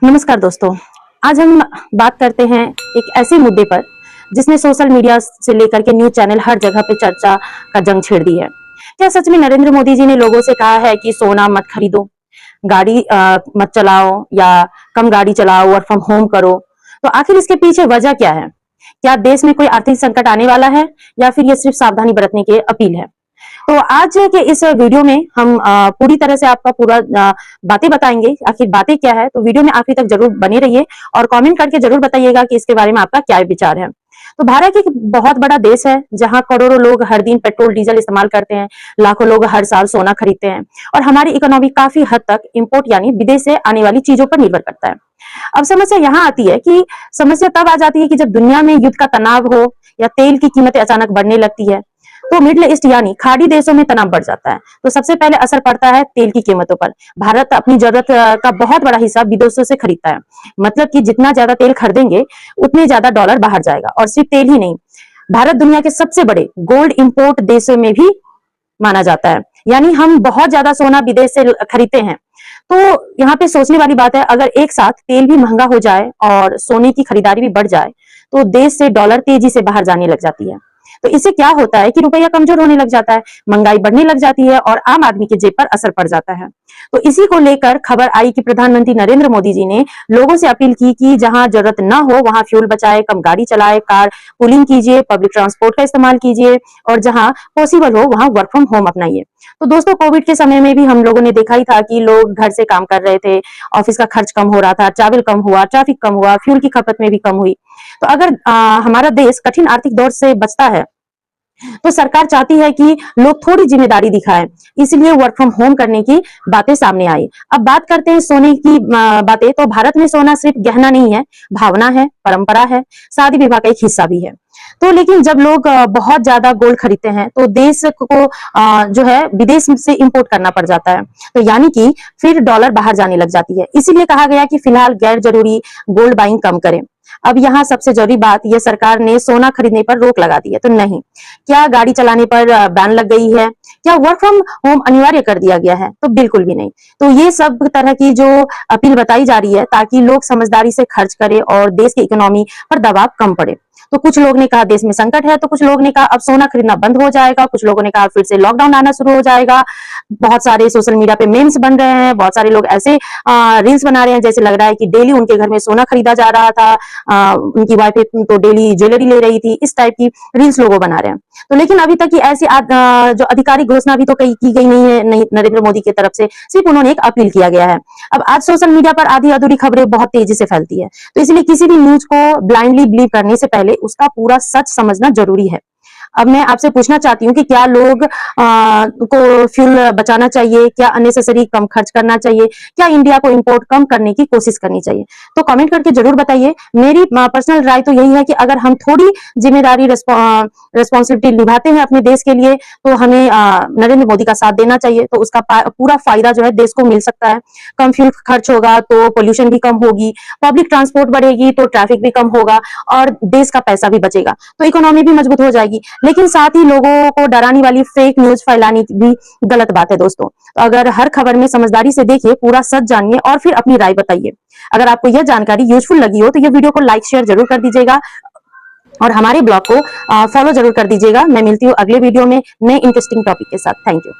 नमस्कार दोस्तों, आज हम बात करते हैं एक ऐसे मुद्दे पर जिसने सोशल मीडिया से लेकर के न्यूज चैनल हर जगह पे चर्चा का जंग छेड़ दी है। क्या सच में नरेंद्र मोदी जी ने लोगों से कहा है कि सोना मत खरीदो, गाड़ी मत चलाओ या कम गाड़ी चलाओ, वर्क फ्रॉम होम करो? तो आखिर इसके पीछे वजह क्या है? क्या देश में कोई आर्थिक संकट आने वाला है या फिर ये सिर्फ सावधानी बरतने की अपील है? तो आज के इस वीडियो में हम पूरी तरह से आपका पूरा बातें बताएंगे। आखिर बातें क्या है, तो वीडियो में आखिर तक जरूर बने रहिए और कमेंट करके जरूर बताइएगा कि इसके बारे में आपका क्या विचार है। तो भारत एक बहुत बड़ा देश है जहां करोड़ों लोग हर दिन पेट्रोल डीजल इस्तेमाल करते हैं, लाखों लोग हर साल सोना खरीदते हैं और हमारी इकोनॉमी काफी हद तक इंपोर्ट यानी विदेश से आने वाली चीजों पर निर्भर करता है। अब समस्या यहाँ आती है कि समस्या तब आ जाती है कि जब दुनिया में युद्ध का तनाव हो या तेल की कीमतें अचानक बढ़ने लगती है, तो मिडिल ईस्ट यानी खाड़ी देशों में तनाव बढ़ जाता है। तो सबसे पहले असर पड़ता है तेल की कीमतों पर। भारत अपनी जरूरत का बहुत बड़ा हिस्सा विदेशों से खरीदता है, मतलब कि जितना ज्यादा तेल खरीदेंगे उतने ज्यादा डॉलर बाहर जाएगा। और सिर्फ तेल ही नहीं, भारत दुनिया के सबसे बड़े गोल्ड इंपोर्ट देशों में भी माना जाता है, यानी हम बहुत ज्यादा सोना विदेश से खरीदते हैं। तो यहाँ पे सोचने वाली बात है, अगर एक साथ तेल भी महंगा हो जाए और सोने की खरीदारी भी बढ़ जाए तो देश से डॉलर तेजी से बाहर जाने लग जाती है। तो इससे क्या होता है कि रुपया कमजोर होने लग जाता है, महंगाई बढ़ने लग जाती है और आम आदमी की जेब पर असर पड़ जाता है। तो इसी को लेकर खबर आई कि प्रधानमंत्री नरेंद्र मोदी जी ने लोगों से अपील की कि जहां जरूरत ना हो वहां फ्यूल बचाए, कम गाड़ी चलाए, कार पुलिंग कीजिए, पब्लिक ट्रांसपोर्ट का इस्तेमाल कीजिए और जहां पॉसिबल हो वहां वर्क फ्रॉम होम अपनाइए। तो दोस्तों, कोविड के समय में भी हम लोगों ने देखा ही था कि लोग घर से काम कर रहे थे, ऑफिस का खर्च कम हो रहा था, ट्रैवल कम हुआ, ट्रैफिक कम हुआ, फ्यूल की खपत में भी कम हुई। तो अगर हमारा देश कठिन आर्थिक दौर से बचता है तो सरकार चाहती है कि लोग थोड़ी जिम्मेदारी दिखाएं, इसलिए वर्क फ्रॉम होम करने की बातें सामने आई। अब बात करते हैं सोने की बातें। तो भारत में सोना सिर्फ गहना नहीं है, भावना है, परंपरा है, शादी विवाह का एक हिस्सा भी है। तो लेकिन जब लोग बहुत ज्यादा गोल्ड खरीदते हैं तो देश को जो है विदेश से इंपोर्ट करना पड़ जाता है, तो यानी कि फिर डॉलर बाहर जाने लग जाती है। इसीलिए कहा गया कि फिलहाल गैर जरूरी गोल्ड बाइंग कम करें। अब यहाँ सबसे जरूरी बात, यह सरकार ने सोना खरीदने पर रोक लगा दी है तो नहीं। क्या गाड़ी चलाने पर बैन लग गई है? क्या वर्क फ्रॉम होम अनिवार्य कर दिया गया है? तो बिल्कुल भी नहीं। तो ये सब तरह की जो अपील बताई जा रही है ताकि लोग समझदारी से खर्च करें और देश की इकोनॉमी पर दबाव कम पड़े। तो कुछ लोग ने कहा देश में संकट है, तो कुछ लोग ने कहा अब सोना खरीदना बंद हो जाएगा, कुछ लोगों ने कहा फिर से लॉकडाउन आना शुरू हो जाएगा। बहुत सारे सोशल मीडिया पे मेम्स बन रहे हैं, बहुत सारे लोग ऐसे रील्स बना रहे हैं जैसे लग रहा है कि डेली उनके घर में सोना खरीदा जा रहा था, उनकी वाइफ तो डेली ज्वेलरी ले रही थी। इस टाइप की रील्स लोगों बना रहे हैं। तो लेकिन अभी तक की ऐसी जो आधिकारिक घोषणा भी तो की गई नहीं है नरेंद्र मोदी की तरफ से, सिर्फ उन्होंने एक अपील किया गया है। अब आज सोशल मीडिया पर आधी अधूरी खबरें बहुत तेजी से फैलती है, तो इसलिए किसी भी न्यूज को ब्लाइंडली बिलीव करने से पहले उसका पूरा सच समझना जरूरी है। अब मैं आपसे पूछना चाहती हूँ कि क्या लोग को फ्यूल बचाना चाहिए, क्या अननेसेसरी कम खर्च करना चाहिए, क्या इंडिया को इंपोर्ट कम करने की कोशिश करनी चाहिए? तो कमेंट करके जरूर बताइए। मेरी पर्सनल राय तो यही है कि अगर हम थोड़ी जिम्मेदारी रिस्पॉन्सिबिलिटी निभाते हैं अपने देश के लिए तो हमें नरेंद्र मोदी का साथ देना चाहिए। तो उसका पूरा फायदा जो है देश को मिल सकता है। कम फ्यूल खर्च होगा तो पोल्यूशन भी कम होगी, पब्लिक ट्रांसपोर्ट बढ़ेगी तो ट्रैफिक भी कम होगा और देश का पैसा भी बचेगा, तो इकोनॉमी भी मजबूत हो जाएगी। लेकिन साथ ही लोगों को डराने वाली फेक न्यूज फैलानी भी गलत बात है दोस्तों। तो अगर हर खबर में समझदारी से देखिए, पूरा सच जानिए और फिर अपनी राय बताइए। अगर आपको यह जानकारी यूजफुल लगी हो तो यह वीडियो को लाइक शेयर जरूर कर दीजिएगा और हमारे ब्लॉग को फॉलो जरूर कर दीजिएगा। मैं मिलती हूँ अगले वीडियो में नए इंटरेस्टिंग टॉपिक के साथ। Thank you.